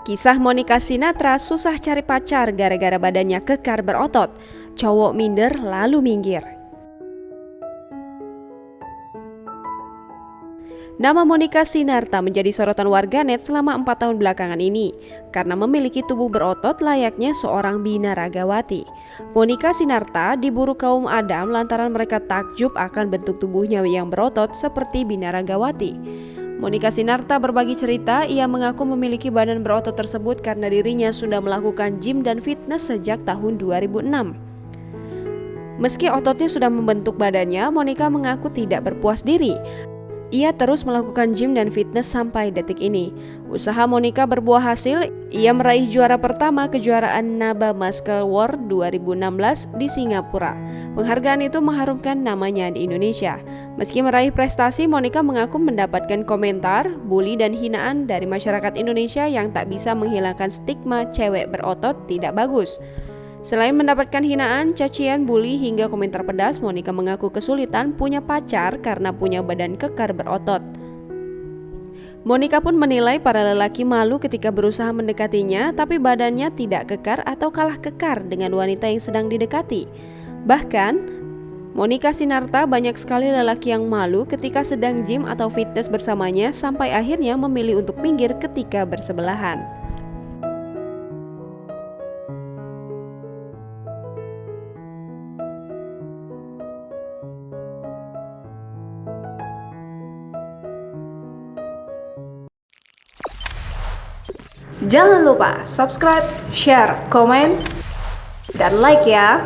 Kisah Monica Sinatra susah cari pacar gara-gara badannya kekar berotot. Cowok minder lalu minggir. Nama Monica Sinatra menjadi sorotan warganet selama 4 tahun belakangan ini karena memiliki tubuh berotot layaknya seorang binaragawati. Monica Sinatra diburu kaum Adam lantaran mereka takjub akan bentuk tubuhnya yang berotot seperti binaragawati. Monica Sinatra berbagi cerita, ia mengaku memiliki badan berotot tersebut karena dirinya sudah melakukan gym dan fitness sejak tahun 2006. Meski ototnya sudah membentuk badannya, Monica mengaku tidak berpuas diri. Ia terus melakukan gym dan fitness sampai detik ini. Usaha Monica berbuah hasil, ia meraih juara pertama kejuaraan NABA Muscle World 2016 di Singapura. Penghargaan itu mengharumkan namanya di Indonesia. Meski meraih prestasi, Monica mengaku mendapatkan komentar, bully dan hinaan dari masyarakat Indonesia yang tak bisa menghilangkan stigma cewek berotot tidak bagus. Selain mendapatkan hinaan, cacian, bully hingga komentar pedas, Monica mengaku kesulitan punya pacar karena punya badan kekar berotot. Monica pun menilai para lelaki malu ketika berusaha mendekatinya, tapi badannya tidak kekar atau kalah kekar dengan wanita yang sedang didekati. Bahkan, Monica Sinatra banyak sekali lelaki yang malu ketika sedang gym atau fitness bersamanya sampai akhirnya memilih untuk minggir ketika bersebelahan. Jangan lupa subscribe, share, komen, dan like ya!